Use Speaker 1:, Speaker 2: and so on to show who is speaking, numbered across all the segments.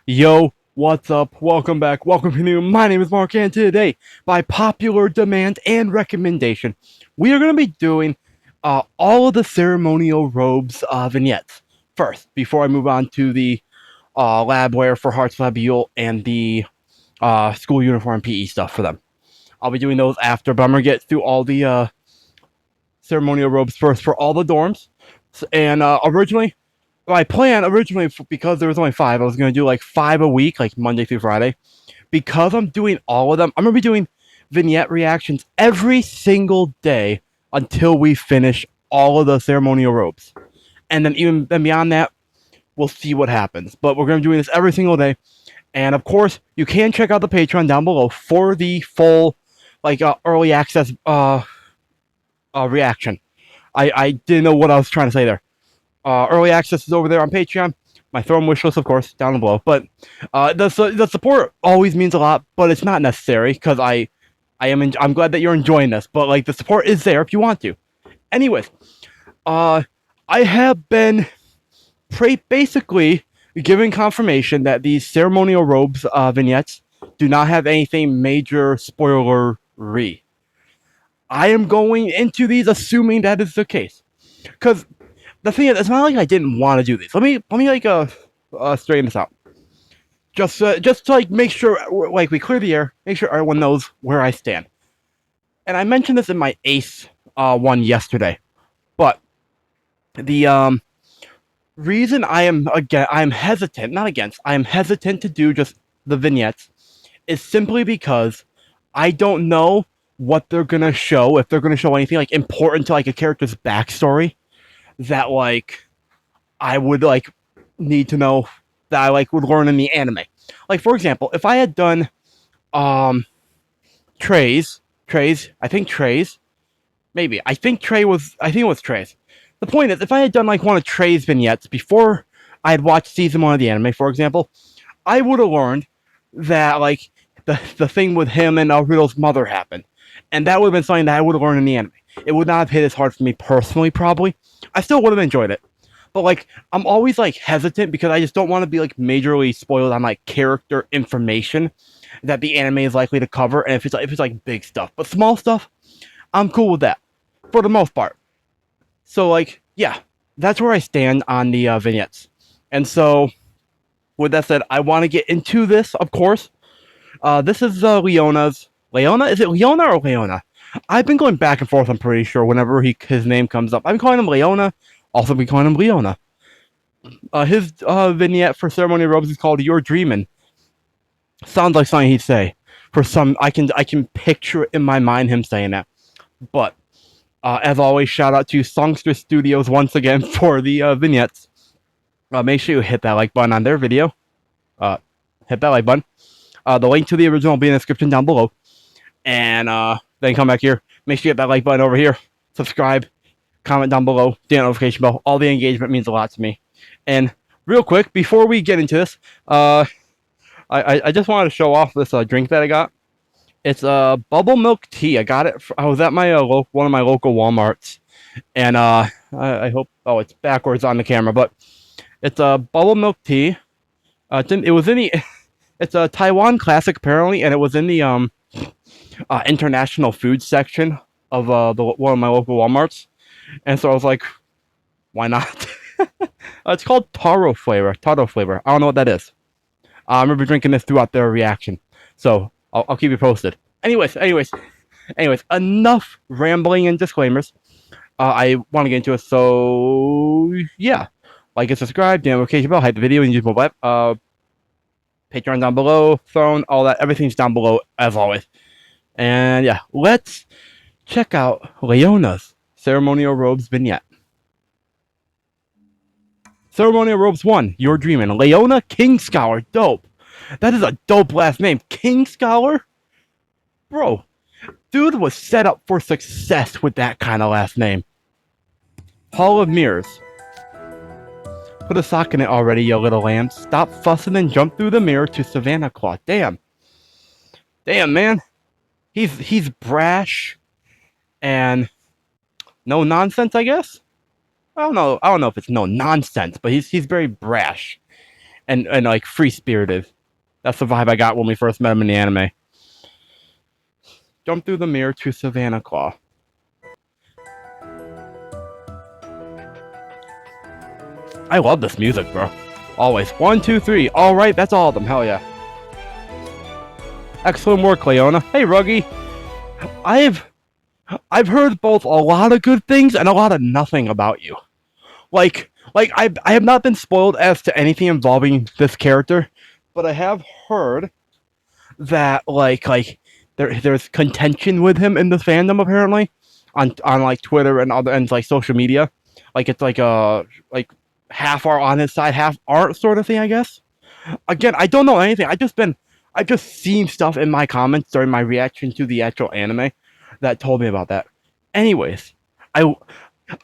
Speaker 1: Yo, what's up? Welcome back. Welcome to new. My name is Mark, and today, by popular demand and recommendation, we are going to be doing all of the ceremonial robes vignettes first, before I move on to the lab wear for Hearts Labule and the school uniform PE stuff for them. I'll be doing those after, but I'm going to get through all the ceremonial robes first for all the dorms. And originally, my plan because there was only five, I was gonna do like 5 a week, like Monday through Friday. Because I'm doing all of them, I'm gonna be doing vignette reactions every single day until we finish all of the ceremonial robes. And then beyond that, we'll see what happens. But we're gonna be doing this every single day. And of course, you can check out the Patreon down below for the full, like early access reaction. I didn't know what I was trying to say there. Early access is over there on Patreon. My throne wish list, of course, down below. But the support always means a lot, but it's not necessary because I'm glad that you're enjoying this. But like the support is there if you want to. Anyways, I have been basically giving confirmation that these ceremonial robes vignettes do not have anything major spoilery. I am going into these assuming that is the case, because the thing is, it's not like I didn't want to do these. Let me like straighten this out. Just to like make sure like we clear the air, make sure everyone knows where I stand. And I mentioned this in my Ace one yesterday, but the reason I am hesitant, not against, I am hesitant to do just the vignettes, is simply because I don't know what they're gonna show, if they're gonna show anything like important to like a character's backstory that like I would like need to know, that I like would learn in the anime. Like for example, if I had done Trey's, I think Trey's, maybe. I think it was Trey's. The point is, if I had done like one of Trey's vignettes before I had watched season 1 of the anime, for example, I would have learned that like the thing with him and Riddle's mother happened. And that would have been something that I would have learned in the anime. It would not have hit as hard for me personally, probably. I still would have enjoyed it. But like, I'm always like hesitant because I just don't want to be like majorly spoiled on like character information that the anime is likely to cover. And if it's like big stuff, but small stuff, I'm cool with that for the most part. So like, yeah, that's where I stand on the vignettes. And so, with that said, I want to get into this, of course. This is Leona's. Leona? Is it Leona or Leona? I've been going back and forth, I'm pretty sure, whenever his name comes up. I've been calling him Leona, also been calling him Leona. His vignette for Ceremonial Robes is called You're Dreamin'. Sounds like something he'd say. I can picture it in my mind, him saying that. But, as always, shout out to Songster Studios once again for the vignettes. Make sure you hit that like button on their video. Hit that like button. The link to the original will be in the description down below. And then come back here. Make sure you hit that like button over here. Subscribe. Comment down below. The notification bell. All the engagement means a lot to me. And real quick, before we get into this, I just wanted to show off this drink that I got. It's bubble milk tea. I got it. I was at my one of my local WalMarts, and I hope. Oh, it's backwards on the camera, but it's a bubble milk tea. It was in the. It's a Taiwan classic apparently, and it was in the international food section of one of my local WalMarts, and so I was like, why not? It's called taro flavor. Taro flavor. I don't know what that is. I remember drinking this throughout their reaction, so I'll keep you posted. Anyways, enough rambling and disclaimers. I want to get into it, so yeah. Like and subscribe, the notification bell, hide the video, and use mobile app. Patreon down below, throne, all that, everything's down below, as always. And yeah, let's check out Leona's Ceremonial Robes vignette. Ceremonial Robes 1, You're Dreamin'. Leona King Scholar, dope. That is a dope last name. King Scholar? Bro, dude was set up for success with that kind of last name. Hall of Mirrors. Put a sock in it already, you little lamb. Stop fussing and jump through the mirror to Savannah Claw. Damn. Damn, man. He's brash and no nonsense, I guess. I don't know if it's no nonsense, but he's very brash and like free spirited. That's the vibe I got when we first met him in the anime. Jump through the mirror to Savannah Claw. I love this music, bro. Always. 1, 2, 3. All right, that's all of them. Hell yeah. Excellent work, Leona. Hey, Ruggy. I've heard both a lot of good things and a lot of nothing about you. Like I have not been spoiled as to anything involving this character, but I have heard that there's contention with him in the fandom apparently on like Twitter and other and like social media. Like it's like half are on his side, half aren't sort of thing, I guess. Again, I don't know anything. I've just seen stuff in my comments during my reaction to the actual anime that told me about that. Anyways, I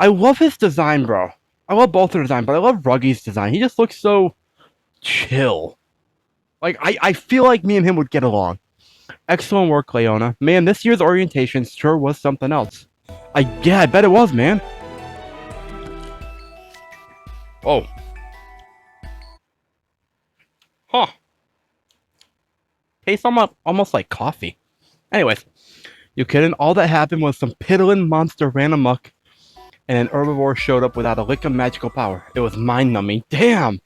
Speaker 1: love his design, bro. I love both their design, but I love Ruggy's design. He just looks so chill. Like, I feel like me and him would get along. Excellent work, Leona. Man, this year's orientation sure was something else. I bet it was, man. Oh. Huh. Tastes almost like coffee. Anyways, you kidding? All that happened was some piddling monster ran amok, and an herbivore showed up without a lick of magical power. It was mind-numbing. Damn!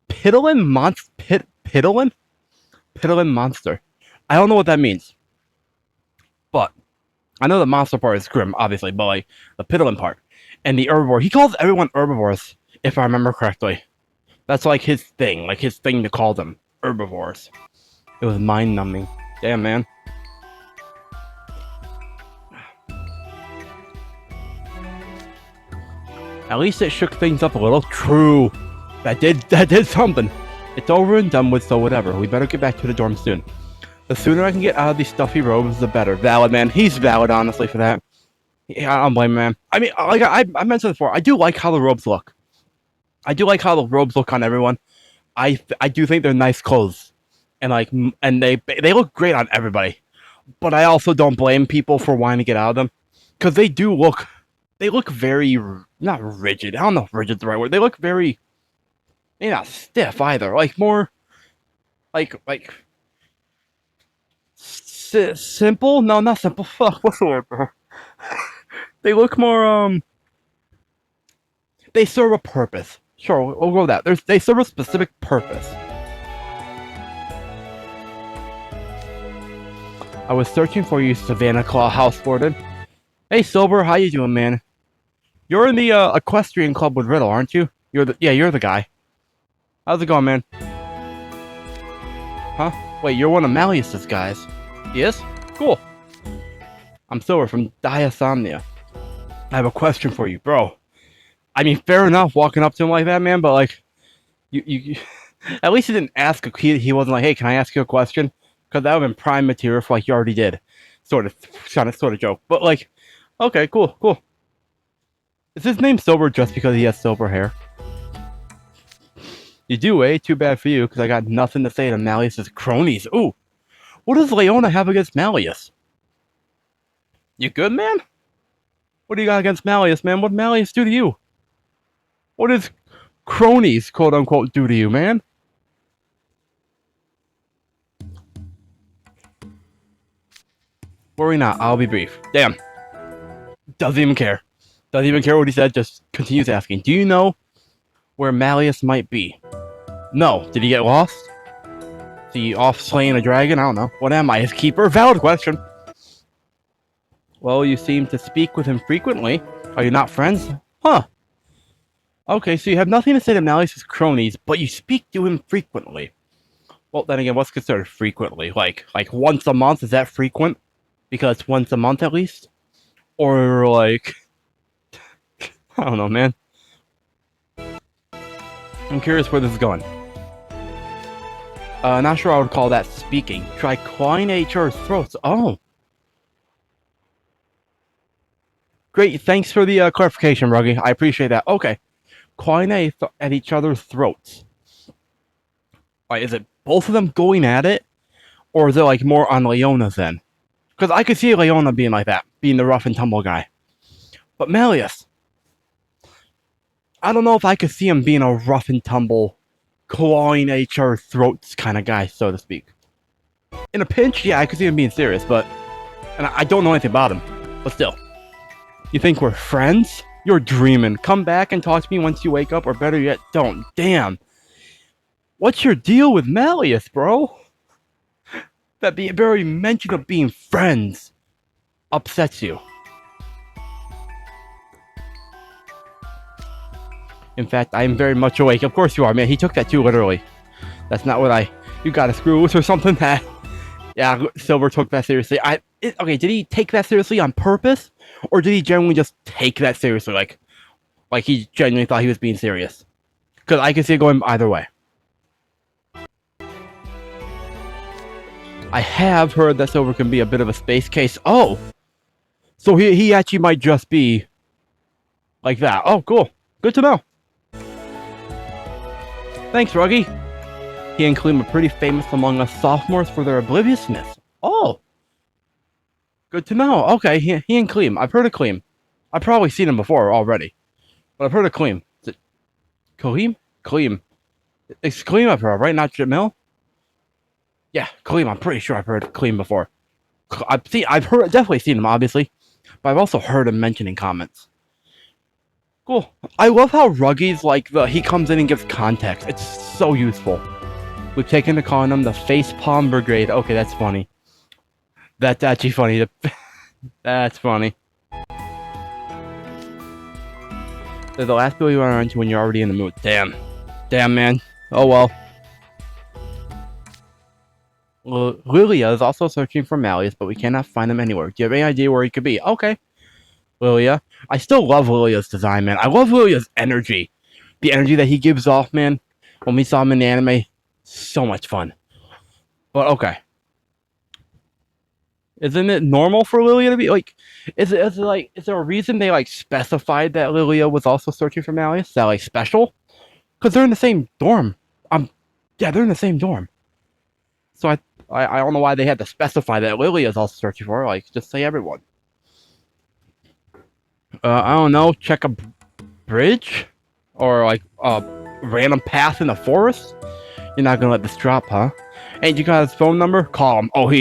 Speaker 1: Piddling monster? Piddling monster. I don't know what that means. But, I know the monster part is grim, obviously, but like, the piddling part. And the herbivore, he calls everyone herbivores, if I remember correctly. That's like his thing to call them herbivores. It was mind-numbing. Damn, man. At least it shook things up a little. True. That did something. It's over and done with, so whatever. We better get back to the dorm soon. The sooner I can get out of these stuffy robes, the better. Valid, man. He's valid, honestly, for that. Yeah, I don't blame him, man. I mean, like I mentioned before, I do like how the robes look. I do like how the robes look on everyone. I do think they're nice clothes. And they look great on everybody. But I also don't blame people for wanting to get out of them. Because they look very, not rigid. I don't know if rigid's the right word. They look very, maybe not stiff either. Like more, simple? No, not simple. Fuck, what's the word, bro? They look more, they serve a purpose. Sure, we'll go with that. They serve a specific purpose. I was searching for you, Savannah Claw House Warden. Hey, Silver, how you doing, man? You're in the equestrian club with Riddle, aren't you? You're the guy. How's it going, man? Huh? Wait, you're one of Malleus's guys. Yes? Cool. I'm Silver from Diasomnia. I have a question for you, bro. I mean, fair enough walking up to him like that, man, but like, you at least he didn't ask. He wasn't like, hey, can I ask you a question? Because that would have been prime material for like you already did. Sort of joke. But like, okay, cool. Is his name Silver just because he has silver hair? You do, eh? Too bad for you, because I got nothing to say to Malleus's cronies. Ooh, what does Leona have against Malleus? You good, man? What do you got against Malleus, man? What did Malleus do to you? What does cronies, quote-unquote, do to you, man? Worry not, I'll be brief. Damn. Doesn't even care. Doesn't even care what he said, just continues asking. Do you know where Malleus might be? No. Did he get lost? Is he off slaying a dragon? I don't know. What am I, his keeper? Valid question. Well, you seem to speak with him frequently. Are you not friends? Huh. Okay, so you have nothing to say to Malleus's cronies, but you speak to him frequently. Well, then again, what's considered frequently? Like once a month? Is that frequent? Because it's once a month at least? Or like, I don't know, man. I'm curious where this is going. Not sure I would call that speaking. Try clawing at each other's throats. Oh. Great, thanks for the clarification, Ruggy. I appreciate that. Okay. Clawing at each other's throats. Alright, is it both of them going at it? Or is it like more on Leona's then? Because I could see Leona being like that, being the rough and tumble guy. But Malleus, I don't know if I could see him being a rough and tumble clawing at each other's throats kind of guy, so to speak. In a pinch, yeah, I could see him being serious, but... And I don't know anything about him, but still. You think we're friends? You're dreaming. Come back and talk to me once you wake up, or better yet, don't. Damn. What's your deal with Malleus, bro? That the very mention of being friends upsets you. In fact, I am very much awake. Of course you are, man. He took that too literally. That's not what I... You gotta screw loose or something? Yeah, Silver took that seriously. Okay, did he take that seriously on purpose? Or did he genuinely just take that seriously? Like he genuinely thought he was being serious? Because I can see it going either way. I have heard that Silver can be a bit of a space case. Oh! So he actually might just be like that. Oh, cool. Good to know. Thanks, Ruggy. He and Kaleem are pretty famous among us sophomores for their obliviousness. Oh! Good to know. Okay, he and Kaleem. I've heard of Kaleem. I've probably seen him before already. But I've heard of Kaleem. Is it Kaleem? Kaleem. It's Kaleem I've heard, right? Not Jamil? Yeah, Kaleem. I'm pretty sure I've heard of Kaleem before. Definitely seen him, obviously. But I've also heard him mentioned in comments. Cool. I love how Ruggy's he comes in and gives context. It's so useful. We've taken to calling them the Facepalm Brigade. Okay, that's funny. That's actually funny. That's funny. They're the last people you want to run into when you're already in the mood. Damn. Damn, man. Oh, well. Lilia is also searching for Malleus, but we cannot find him anywhere. Do you have any idea where he could be? Okay. Lilia. I still love Lilia's design, man. I love Lilia's energy. The energy that he gives off, man. When we saw him in the anime, so much fun. But okay. Isn't it normal for Lilia to be is there a reason they specified that Lilia was also searching for Malleus? Is that special? Because they're in the same dorm. Yeah, they're in the same dorm. So I don't know why they had to specify that Lilia is also searching for her. Just say everyone. I don't know. Check a bridge, or a random path in the forest. You're not gonna let this drop, huh? And you got his phone number? Call him. Oh,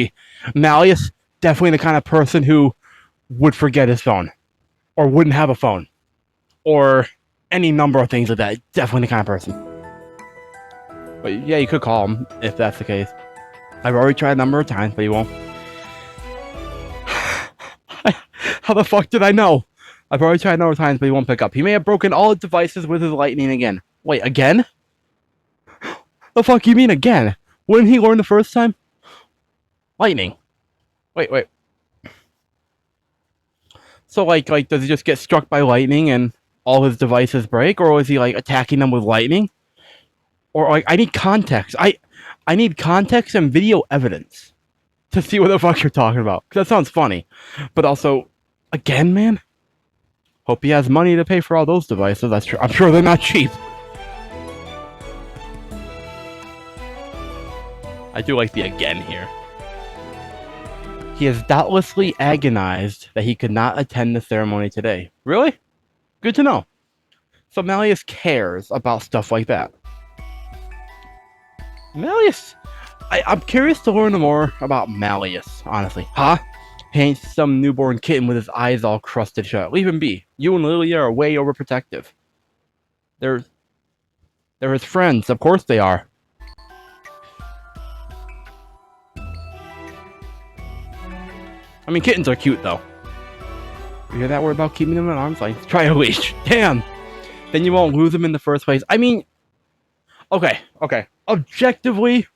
Speaker 1: Malleus, definitely the kind of person who would forget his phone, or wouldn't have a phone, or any number of things like that. Definitely the kind of person. But yeah, you could call him if that's the case. I've already tried a number of times, but he won't. How the fuck did I know? I've already tried a number of times, but he won't pick up. He may have broken all his devices with his lightning again. Wait, again? The fuck you mean again? Wouldn't he learn the first time? Lightning. Wait. So, does he just get struck by lightning and all his devices break? Or is he, attacking them with lightning? Or, I need context. I need context and video evidence to see what the fuck you're talking about. Because that sounds funny. But also, again, man? Hope he has money to pay for all those devices. That's true. I'm sure they're not cheap. I do like the again here. He is doubtlessly agonized that he could not attend the ceremony today. Really? Good to know. So Malleus cares about stuff like that. Malleus... I'm curious to learn more about Malleus, honestly. Huh? He ain't some newborn kitten with his eyes all crusted shut. Leave him be. You and Lilia are way overprotective. They're his friends. Of course they are. I mean, kittens are cute, though. You hear that word about keeping them at arm's length? Try a leash. Damn! Then you won't lose them in the first place. I mean... Okay. Objectively,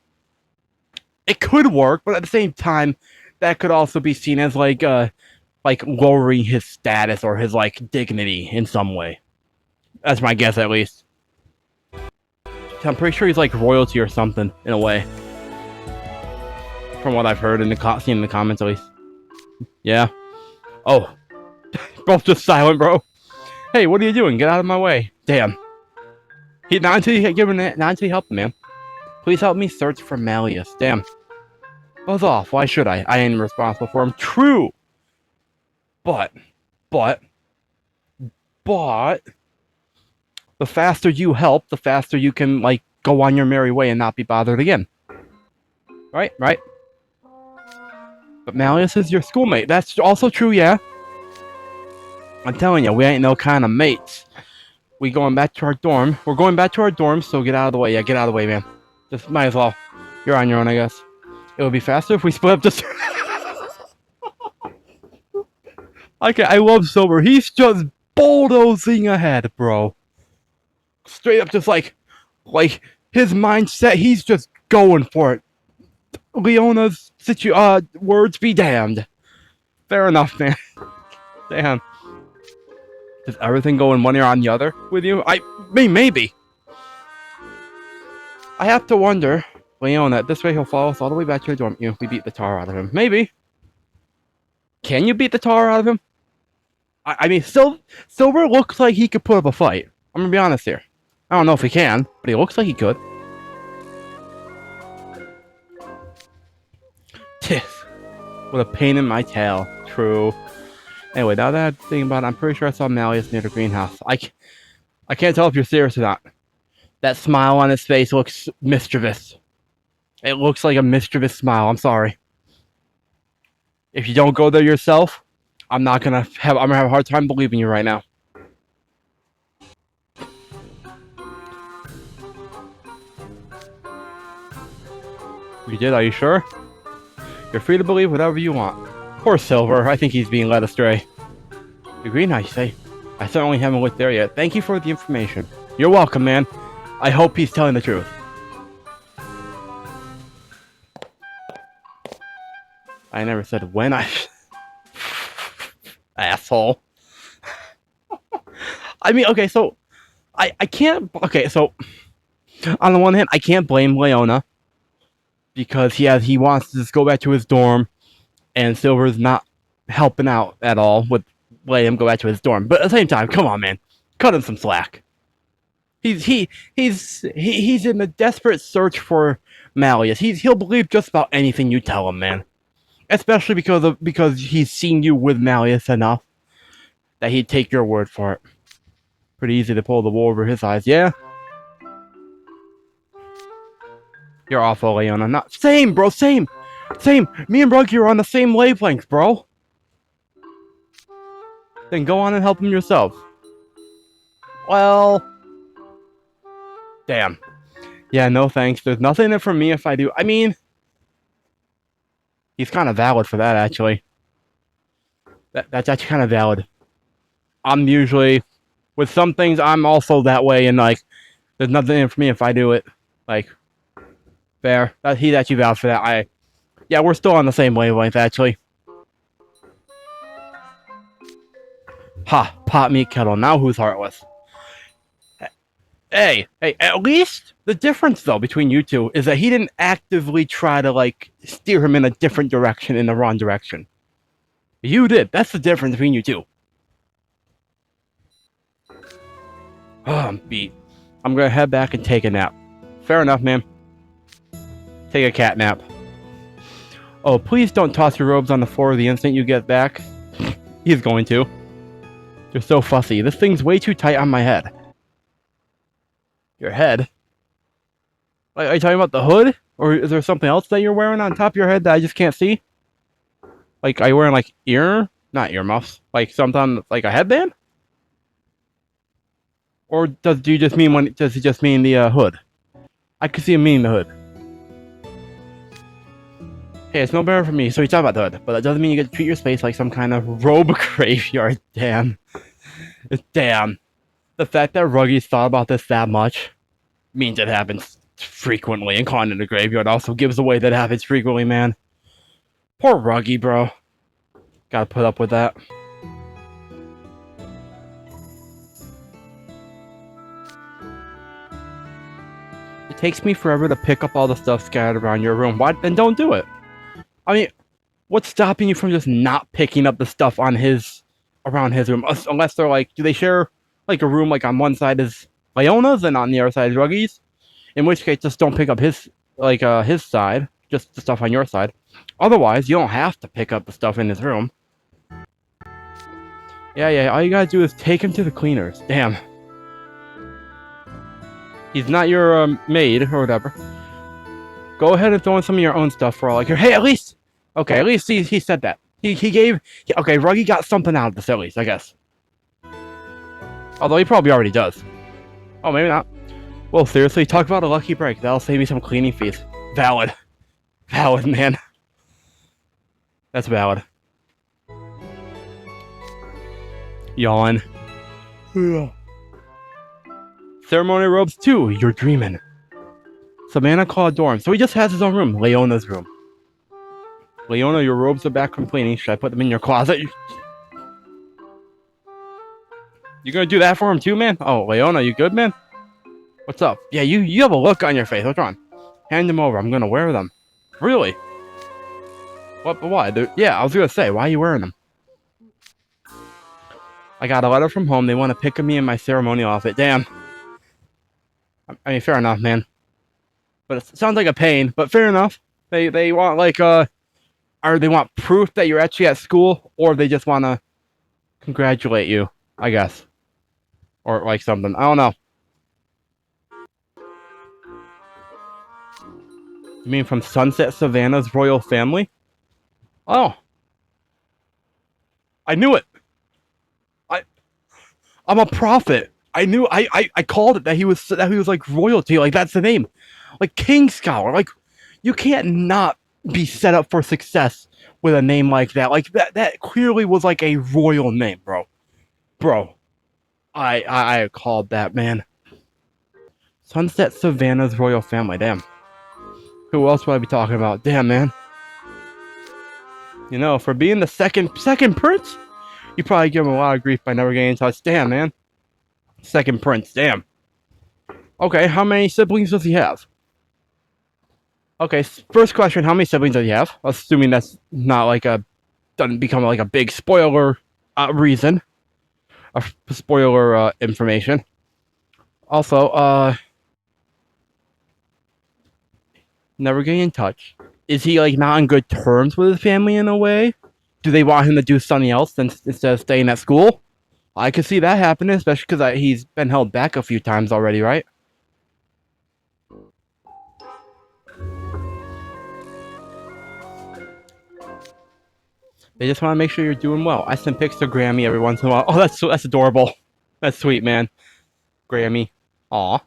Speaker 1: it could work, but at the same time, that could also be seen as, lowering his status or his, dignity in some way. That's my guess, at least. I'm pretty sure he's, royalty or something, in a way. From what I've heard and seen in the comments, at least. Yeah. Oh. Both just silent, bro. Hey, what are you doing? Get out of my way. Damn. Not until you help him, man. Please help me search for Malleus. Damn. Buzz off. Why should I? I ain't responsible for him. True. But. The faster you help, the faster you can, go on your merry way and not be bothered again. Right? But Malleus is your schoolmate. That's also true, yeah. I'm telling you, we ain't no kind of mates. We going back to our dorm. We're going back to our dorm, so get out of the way. Yeah, get out of the way, man. Just might as well. You're on your own, I guess. It would be faster if we split up just... Okay, I love Silver. He's just bulldozing ahead, bro. Straight up just like his mindset, he's just going for it. Leona's words be damned. Fair enough, man. Damn. Does everything go in one ear on the other with you? Maybe. I have to wonder, Leona, this way he'll follow us all the way back to the dorm. We beat the tar out of him. Maybe. Can you beat the tar out of him? I mean, Silver looks like he could put up a fight. I'm gonna be honest here. I don't know if he can, but he looks like he could. Tiff. With a pain in my tail. True. Anyway, now that I'm thinking about it, I'm pretty sure I saw Malleus near the greenhouse. I can't tell if you're serious or not. That smile on his face looks mischievous. It looks like a mischievous smile. I'm sorry. If you don't go there yourself, I'm gonna have a hard time believing you right now. You did? Are you sure? You're free to believe whatever you want. Poor Silver. I think he's being led astray. The greenhouse, you say? I certainly haven't looked there yet. Thank you for the information. You're welcome, man. I hope he's telling the truth. I never said when I... Asshole. I mean, okay, so... I can't... Okay, so... On the one hand, I can't blame Leona. Because he wants to just go back to his dorm. And Silver's not helping out at all with letting him go back to his dorm. But at the same time, come on, man. Cut him some slack. He's in a desperate search for Malleus. He'll believe just about anything you tell him, man. Especially because he's seen you with Malleus enough that he'd take your word for it. Pretty easy to pull the wool over his eyes, yeah? You're awful, Leona. Not same, bro. Same. Me and Ruggy are on the same wavelength, bro. Then go on and help him yourself. Well... Damn. Yeah, no thanks. There's nothing in it for me if I do. I mean... He's kind of valid for that, actually. That's actually kind of valid. I'm usually... With some things, I'm also that way, and, like... There's nothing in it for me if I do it. Like... Fair. He's actually valid for that. Yeah, we're still on the same wavelength, actually. Ha! Pot meat kettle. Now who's heartless? Hey, at least the difference, though, between you two is that he didn't actively try to, like, steer him in a different direction, in the wrong direction. You did. That's the difference between you two. Oh, I'm beat. I'm gonna head back and take a nap. Fair enough, man. Take a cat nap. Oh, please don't toss your robes on the floor the instant you get back. He's going to. You're so fussy. This thing's way too tight on my head. Your head? Are you talking about the hood? Or is there something else that you're wearing on top of your head that I just can't see? Like, are you wearing, like, not earmuffs. Like, something, like a headband? Or does he just mean the hood? I could see him meaning the hood. Hey, it's no better for me, so you talk about the hood, but that doesn't mean you get to treat your space like some kind of robe graveyard. Damn. Damn. The fact that Ruggy's thought about this that much means it happens frequently, and calling it a graveyard also gives away that it happens frequently, man. Poor Ruggy, bro. Gotta put up with that. It takes me forever to pick up all the stuff scattered around your room. Why? Then don't do it. I mean, what's stopping you from just not picking up the stuff on around his room? Unless they're like, do they share like a room like on one side is Leona's and on the other side is Ruggy's? In which case, just don't pick up his side, just the stuff on your side. Otherwise, you don't have to pick up the stuff in his room. Yeah, all you gotta do is take him to the cleaners. Damn. He's not your maid or whatever. Go ahead and throw in some of your own stuff for all I care. Hey, at least he said that. Okay, Ruggy got something out of this at least, I guess. Although he probably already does. Oh, maybe not. Well, seriously, talk about a lucky break. That'll save me some cleaning fees. Valid. Valid, man. That's valid. Yawn. Ceremonial robes 2, you're dreaming. Savannah called dorm, so he just has his own room. Leona's room. Leona, your robes are back from cleaning. Should I put them in your closet? You gonna do that for him too, man? Oh, Leona, you good, man? What's up? Yeah, you have a look on your face. What's wrong? Hand them over. I'm gonna wear them. Really? What? But why? Yeah, I was gonna say, why are you wearing them? I got a letter from home. They want to pick me in my ceremonial outfit. Damn. I mean, fair enough, man. But it sounds like a pain. But fair enough. They want like or they want proof that you're actually at school, or they just want to congratulate you, I guess, or like something. I don't know. You mean from Sunset Savannah's royal family? Oh, I knew it. I'm a prophet. I knew. I called it that he was like royalty. Like that's the name, like King Scholar. Like you can't not be set up for success with a name like that. Like that clearly was like a royal name, bro. Bro, I called that, man. Sunset Savannah's royal family. Damn. Who else would I be talking about? Damn, man. You know, for being the second prince, you probably give him a lot of grief by never getting in touch. Damn, man. Second prince. Damn. Okay, how many siblings does he have? Okay, first question, how many siblings does he have? Assuming that's not like doesn't become like a big spoiler reason. Spoiler information. Also, never getting in touch. Is he like not on good terms with his family in a way? Do they want him to do something else instead of staying at school? I could see that happening, especially because he's been held back a few times already, right? They just want to make sure you're doing well. I send pics to Grammy every once in a while. Oh, that's adorable. That's sweet, man. Grammy. Aw.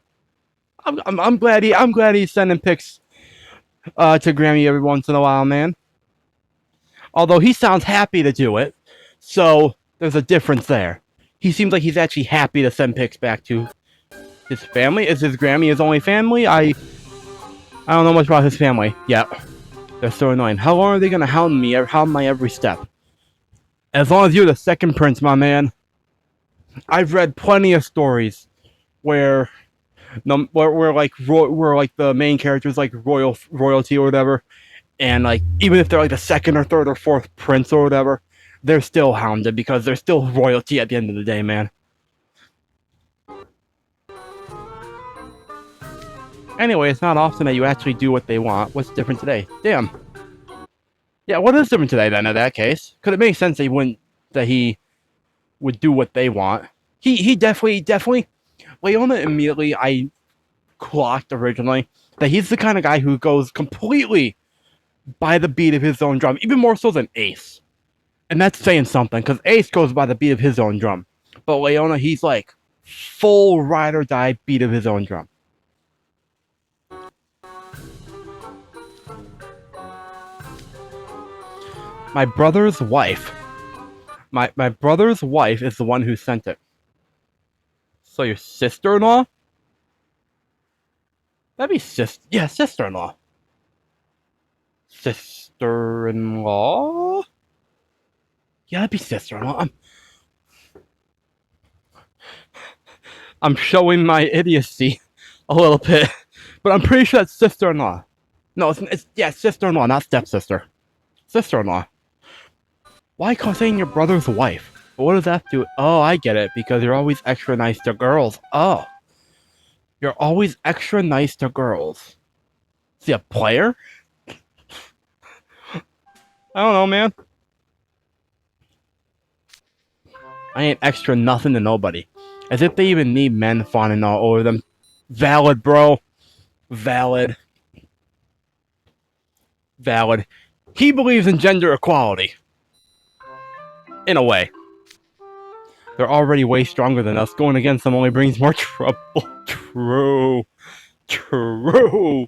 Speaker 1: I'm glad he's sending pics to Grammy every once in a while, man. Although he sounds happy to do it, so there's a difference there. He seems like he's actually happy to send pics back to his family. Is his Grammy his only family? I don't know much about his family yet. They're so annoying. How long are they gonna hound me? Hound my every step? As long as you're the second prince, my man. I've read plenty of stories where like the main characters like royalty or whatever, and like even if they're like the second or third or fourth prince or whatever, they're still hounded because they're still royalty at the end of the day, man. Anyway, it's not often that you actually do what they want. What's different today? Damn. Yeah, what is different today then in that case? Because it makes sense that he would do what they want. He definitely Leona immediately I clocked originally that he's the kind of guy who goes completely by the beat of his own drum, even more so than Ace. And that's saying something, because Ace goes by the beat of his own drum. But Leona, he's like full ride or die beat of his own drum. My brother's wife. My brother's wife is the one who sent it. So your sister-in-law? That'd be sister-in-law. Sister-in-law? Yeah, that'd be sister-in-law. I'm showing my idiocy a little bit, but I'm pretty sure that's sister-in-law. No, it's sister-in-law, not stepsister. Sister-in-law. Why saying your brother's wife? What does that do? Oh, I get it, because you're always extra nice to girls. Oh. You're always extra nice to girls. Is he a player? I don't know, man. I ain't extra nothing to nobody. As if they even need men fawning all over them Valid, bro. Valid. Valid. He believes in gender equality. In a way. They're already way stronger than us. Going against them only brings more trouble. True. True.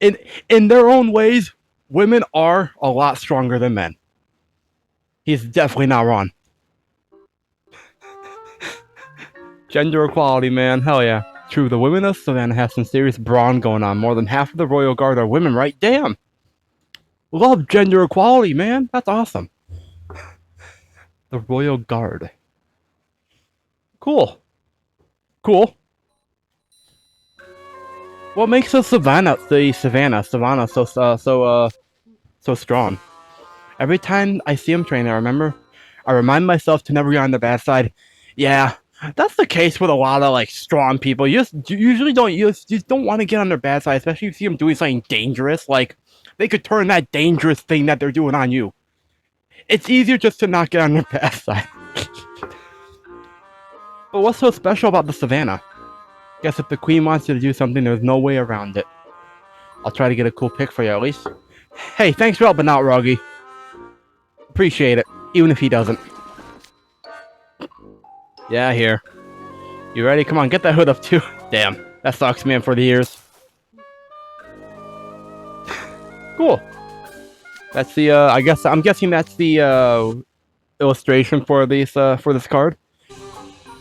Speaker 1: In their own ways, women are a lot stronger than men. He's definitely not wrong. Gender equality, man. Hell yeah. True, the women of Savannah have some serious brawn going on. More than half of the Royal Guard are women, right? Damn. Love gender equality, man. That's awesome. The Royal Guard. Cool. Cool. What makes the Savannah so strong? Every time I see him train, I remind myself to never get on the bad side. Yeah, that's the case with a lot of like strong people. You usually don't want to get on their bad side, especially if you see them doing something dangerous. Like they could turn that dangerous thing that they're doing on you. It's easier just to not get on their bad side. But what's so special about the Savannah? Guess if the queen wants you to do something, there's no way around it. I'll try to get a cool pic for you at least. Hey, thanks for helping out, Ruggy. Appreciate it, even if he doesn't. Yeah, here. You ready? Come on, get that hood up too. Damn, that sucks, man, for the ears. Cool. That's the, I'm guessing that's the, illustration for this card.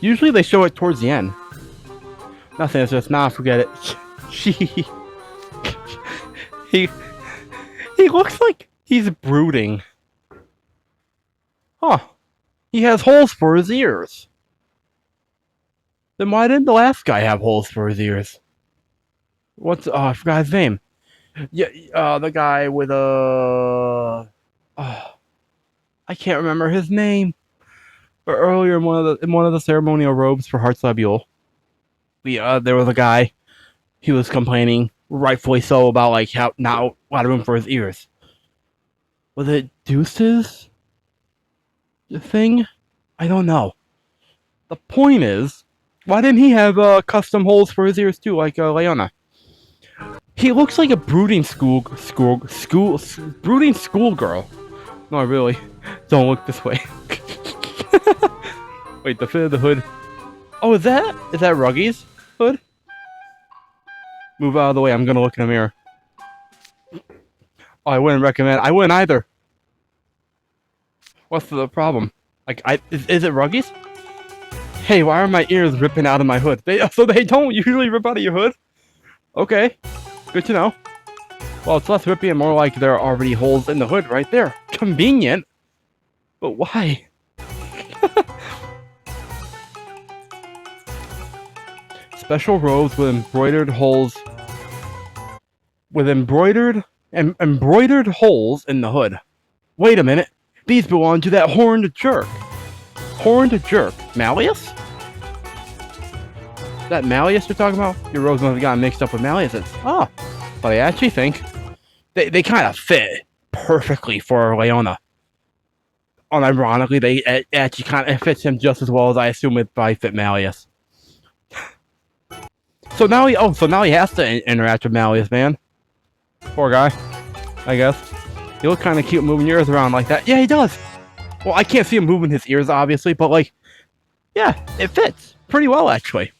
Speaker 1: Usually they show it towards the end. Nothing, it's just, nah, forget it. He looks like he's brooding. Huh. He has holes for his ears. Then why didn't the last guy have holes for his ears? I forgot his name. Yeah, the guy with I can't remember his name. But earlier in one of the ceremonial robes for Heart's Labule, there was a guy. He was complaining, rightfully so, about like how not a lot of room for his ears. Was it Deuce's thing? I don't know. The point is, why didn't he have custom holes for his ears too, like LEONA? He looks like a brooding schoolgirl. No, really. Don't look this way. Wait, the fit of the hood. Oh, is that Ruggy's hood? Move out of the way. I'm gonna look in the mirror. Oh, I wouldn't recommend. I wouldn't either. What's the problem? Like, is it Ruggy's? Hey, why are my ears ripping out of my hood? So they don't usually rip out of your hood? Okay, good to know. Well, it's less rippy and more like there are already holes in the hood right there. Convenient. But why? Special robes with embroidered holes. With embroidered holes in the hood. Wait a minute. These belong to that horned jerk. Horned jerk. Malleus? Is that Malleus you're talking about? Your robes must have gotten mixed up with Malleus's. Oh. But I actually think they kind of fit perfectly for Leona. Unironically, they actually kind of fits him just as well as I assume it probably fit Malleus. So now he has to interact with Malleus, man. Poor guy, I guess. He looks kind of cute moving your ears around like that. Yeah, he does. Well, I can't see him moving his ears, obviously, but like, yeah, it fits pretty well, actually.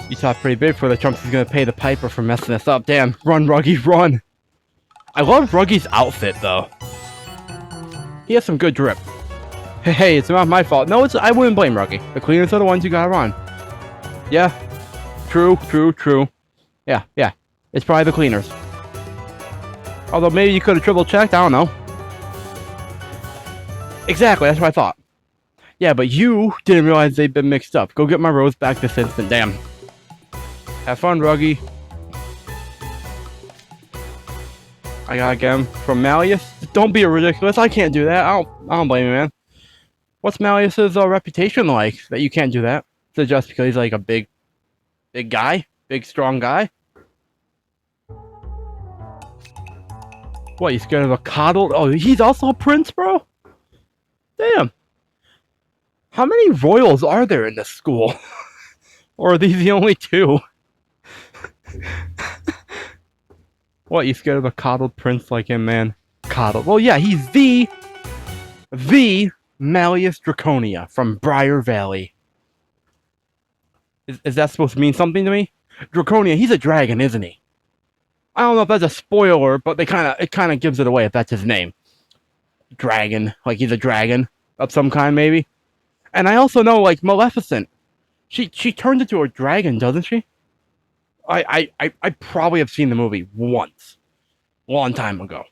Speaker 1: You thought pretty big for the chumps he's gonna pay the piper for messing us up. Damn, run, Ruggy, run. I love Ruggy's outfit, though. He has some good drip. Hey, it's not my fault. No, I wouldn't blame Ruggy. The cleaners are the ones who got it wrong. Yeah. True. Yeah. It's probably the cleaners. Although maybe you could have triple checked, I don't know. Exactly, that's what I thought. Yeah, but you didn't realize they'd been mixed up. Go get my rose back this instant, damn. Have fun, Ruggy. I gotta get him from Malleus. Don't be ridiculous, I can't do that. I don't blame you, man. What's Malleus's reputation like that you can't do that? Is it just because he's like a big guy? Big, strong guy? What, you scared of a coddle? Oh, he's also a prince, bro? Damn. How many royals are there in this school? Or are these the only two? What, you scared of a coddled prince like him, man? Coddled. Well, yeah, he's the Malleus Draconia from Briar Valley. Is that supposed to mean something to me? Draconia, he's a dragon, isn't he? I don't know if that's a spoiler, but it kind of gives it away if that's his name. Dragon, like he's a dragon of some kind, maybe. And I also know, like, Maleficent, she turns into a dragon, doesn't she? I probably have seen the movie once, a long time ago.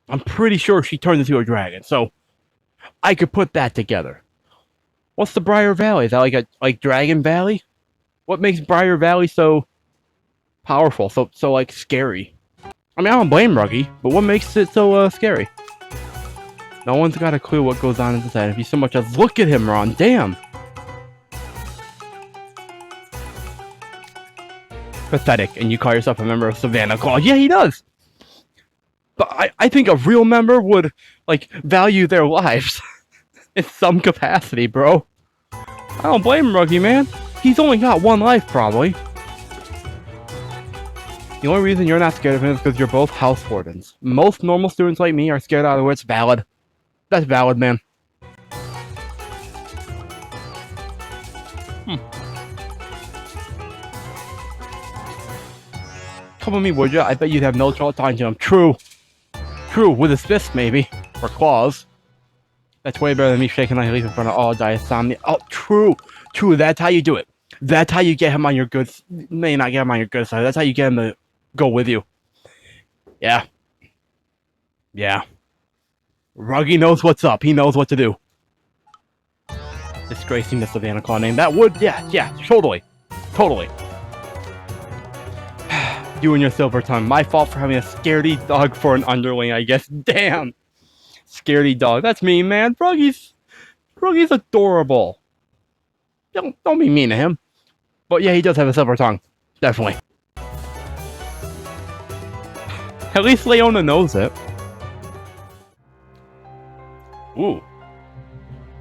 Speaker 1: I'm pretty sure she turns into a dragon, so I could put that together. What's the Briar Valley? Is that like Dragon Valley? What makes Briar Valley so powerful, so like scary? I mean, I don't blame Ruggy, but what makes it so scary? No one's got a clue what goes on in his head. If you so much as look at him, Ron, damn. Pathetic, and you call yourself a member of Savannah Claw. Yeah, he does. But I think a real member would, like, value their lives in some capacity, bro. I don't blame him, Ruggy, man. He's only got one life, probably. The only reason you're not scared of him is because you're both house wardens. Most normal students like me are scared out of wits. Valid. That's valid, man. Come with me, would ya? I bet you'd have no trouble talking to him. True. True, with his fist, maybe. Or claws. That's way better than me shaking like a leaf in front of all Diasomnia. Oh, true. True, that's how you do it. That's how you get him on your good... May not get him on your good side. That's how you get him to go with you. Yeah. Yeah. Ruggy knows what's up. He knows what to do. Disgracing the Savannah Claw name. That would... Yeah, totally. Totally. You and your silver tongue. My fault for having a scaredy dog for an underling, I guess. Damn. Scaredy dog. That's me, man. Ruggy's adorable. Don't be mean to him. But yeah, he does have a silver tongue. Definitely. At least Leona knows it. Ooh.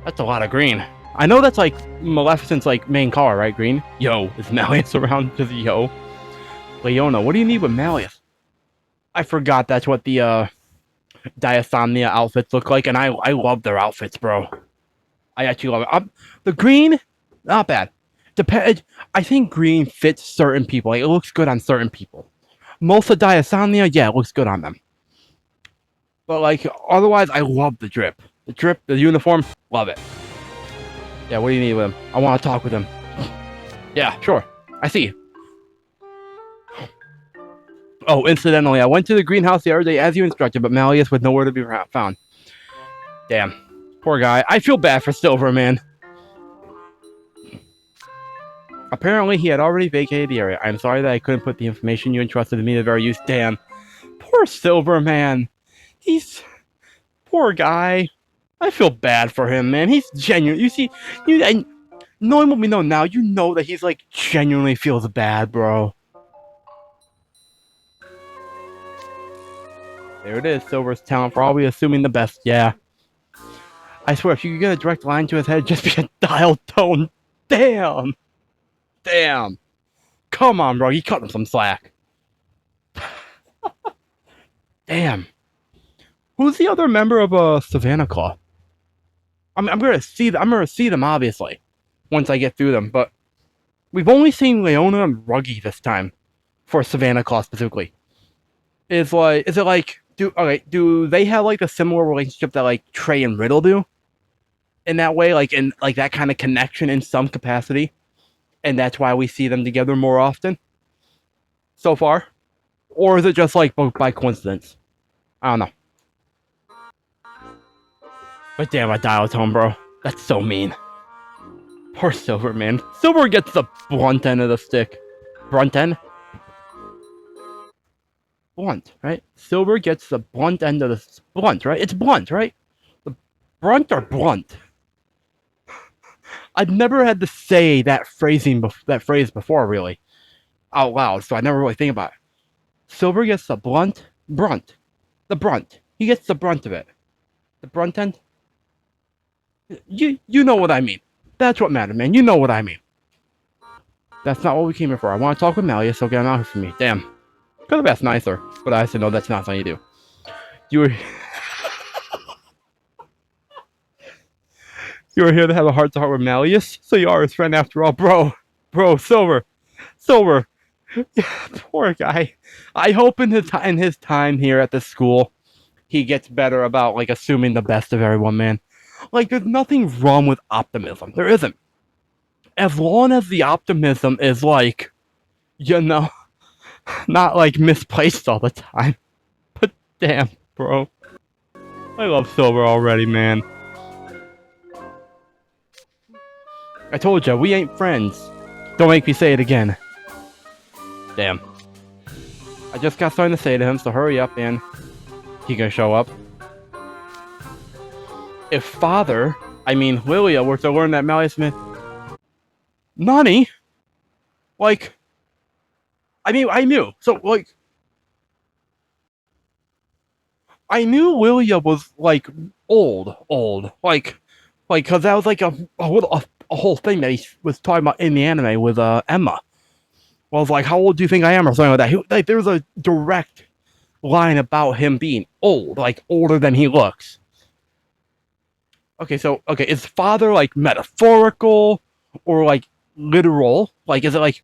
Speaker 1: That's a lot of green. I know that's like Maleficent's like main color, right? Green. Yo, is Malleus around? Just yo. Leona, what do you need with Malleus? I forgot that's what the Diasomnia outfits look like, and I love their outfits, bro. I actually love it. The green, not bad. I think green fits certain people. Like, it looks good on certain people. Most of Diasomnia, yeah, it looks good on them. But like, otherwise, I love the drip. The drip, the uniform, love it. Yeah, what do you need with him? I want to talk with him. Yeah, sure. I see. Oh, incidentally, I went to the greenhouse the other day as you instructed, but Malleus was nowhere to be found. Damn. Poor guy. I feel bad for Silver, man. Apparently, he had already vacated the area. I'm sorry that I couldn't put the information you entrusted to me to very use. Damn. Poor Silver, man. He's... Poor guy. I feel bad for him, man. He's genuine. You see... knowing what we know now, you know that he's, like, genuinely feels bad, bro. There it is, Silver's talent for always assuming the best, yeah. I swear, if you could get a direct line to his head, just be a dial tone. Damn! Damn! Come on, bro, you cut him some slack. Damn. Who's the other member of Savannah Claw? I'm gonna see them, obviously, once I get through them, but we've only seen Leona and Ruggy this time, for Savannah Claw specifically. Is it like... Do they have like a similar relationship that like Trey and Riddle do? In that way, like in like that kind of connection in some capacity, and that's why we see them together more often. So far, or is it just like by coincidence? I don't know. But damn, I dial tone, bro. That's so mean. Poor Silver, man. Silver gets the blunt end of the stick. Blunt end. Blunt, right? Silver gets the blunt end of the... Blunt, right? It's blunt, right? The brunt or blunt? I've never had to say that phrase before, really. Out loud, so I never really think about it. Silver gets the brunt. The brunt. He gets the brunt of it. The brunt end? You know what I mean. That's what matters, man. You know what I mean. That's not what we came here for. I want to talk with Malleus, so get him out here for me. Damn. Could have asked nicer, but I said no, that's not something you do. You were you were here to have a heart-to-heart with Malleus, so you are his friend after all. Bro, Silver. Poor guy. I hope in his time here at this school, he gets better about, like, assuming the best of everyone, man. Like, there's nothing wrong with optimism. There isn't. As long as the optimism is, like, not, like, misplaced all the time. But damn, bro. I love Silver already, man. I told ya, we ain't friends. Don't make me say it again. Damn. I just got something to say to him, so hurry up and he can show up. If Father, I mean Lilia, were to learn that Malleus Smith... Nani? Like... I mean, I knew. So, like... I knew Lilia was, like, old. Like, cause that was, like, a whole thing that he was talking about in the anime with, Emma. Well, I was like, how old do you think I am, or something like that. Like, there was a direct line about him being old, like, older than he looks. Okay, so, is Father, like, metaphorical, or, like, literal? Like, is it, like,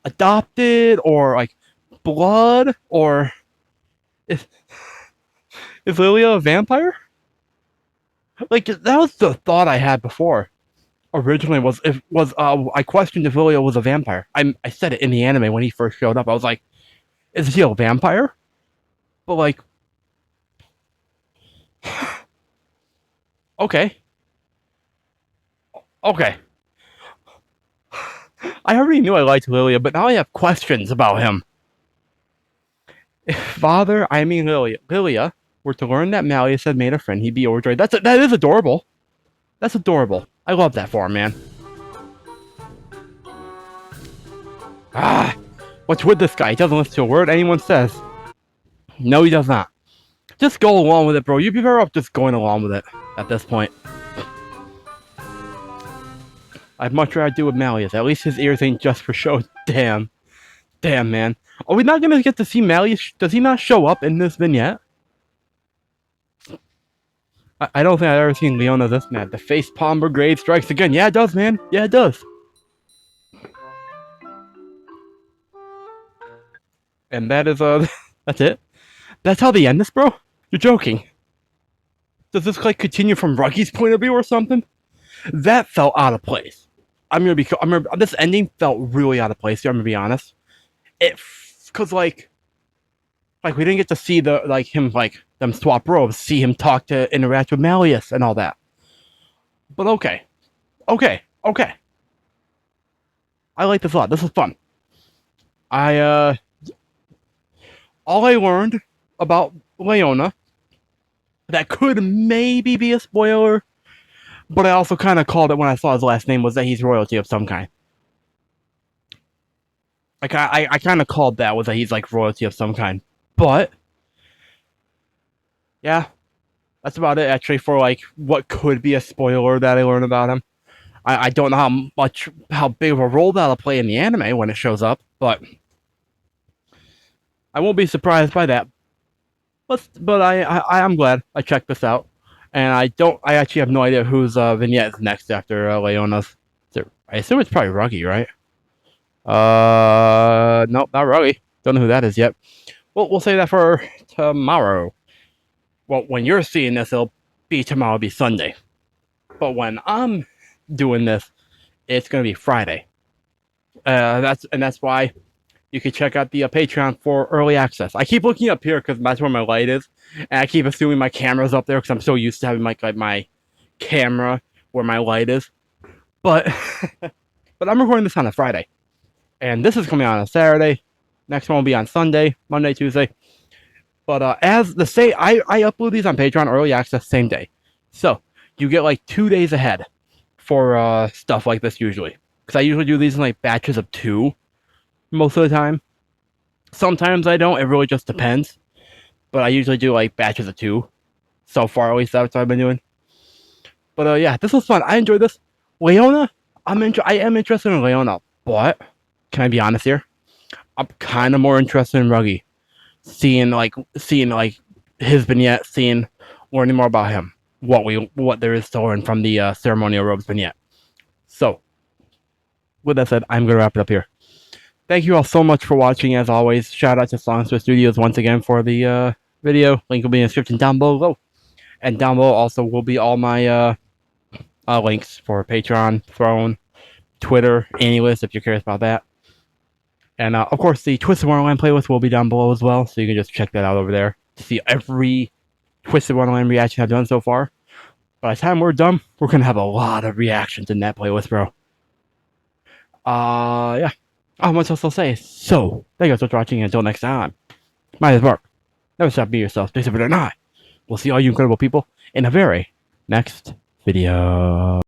Speaker 1: adopted, or, like, blood, or... Is Lilia a vampire? Like, that was the thought I had before. Originally, I questioned if Lilia was a vampire. I said it in the anime when he first showed up. I was like, is he a vampire? But, like... Okay. I already knew I liked Lilia, but now I have questions about him. If Father, I mean Lilia, were to learn that Malleus had made a friend, he'd be overjoyed. That is adorable. That's adorable. I love that for him, man. What's with this guy? He doesn't listen to a word anyone says. No, he does not. Just go along with it, bro. You'd be better off just going along with it at this point. I'd much rather do with Malleus. At least his ears ain't just for show. Damn, man. Are we not gonna get to see Malleus? Does he not show up in this vignette? I don't think I've ever seen Leona this mad. The face palm brigade strikes again. Yeah, it does, man. Yeah, it does. And that is, that's it? That's how they end this, bro? You're joking. Does this, like, continue from Ruggy's point of view or something? That felt out of place. This ending felt really out of place here, I'm gonna be honest. Cause, like, we didn't get to see them swap robes, see him interact with Malleus and all that. But okay. I like this a lot. This is fun. All I learned about Leona, that could maybe be a spoiler, but I also kind of called it when I saw his last name, was that he's royalty of some kind. Like, I kind of called that, was that he's, like, royalty of some kind. But, yeah, that's about it, actually, for, like, what could be a spoiler that I learned about him. I don't know how big of a role that'll play in the anime when it shows up, but I won't be surprised by that. But I'm glad I checked this out. And I actually have no idea whose vignette is next after Leona's. I assume it's probably Ruggy, right? Nope, not Ruggy. Don't know who that is yet. Well, we'll say that for tomorrow. Well, when you're seeing this, it'll be tomorrow, it'll be Sunday. But when I'm doing this, it's gonna be Friday. That's why you can check out the Patreon for early access. I keep looking up here because that's where my light is, and I keep assuming my camera's up there because I'm so used to having my camera where my light is. But but I'm recording this on a Friday, and this is coming out on a Saturday. Next one will be on Sunday, Monday, Tuesday. But I upload these on Patreon early access same day, so you get like 2 days ahead for stuff like this usually. Because I usually do these in like batches of 2 most of the time. Sometimes I don't. It really just depends. But I usually do like batches of 2. So far, at least that's what I've been doing. But yeah, this was fun. I enjoyed this. Leona, I am interested in Leona, but can I be honest here? I'm kind of more interested in Ruggy. Seeing his vignette, learning more about him, what there is to learn from the ceremonial robes vignette. So, with that said, I'm gonna wrap it up here. Thank you all so much for watching. As always, shout out to Songster Studios once again for the video. Link will be in the description down below, and down below also will be all my links for Patreon, Throne, Twitter, AnyList if you're curious about that. And of course, the Twisted-Wonderland playlist will be down below as well, so you can just check that out over there to see every Twisted-Wonderland reaction I've done so far. By the time we're done, we're gonna have a lot of reactions in that playlist, bro. Yeah. Not much else I'll say. So, thank you guys for watching, and until next time, my name is Mark. Never stop being yourself. Stay safe or not. We'll see all you incredible people in a very next video.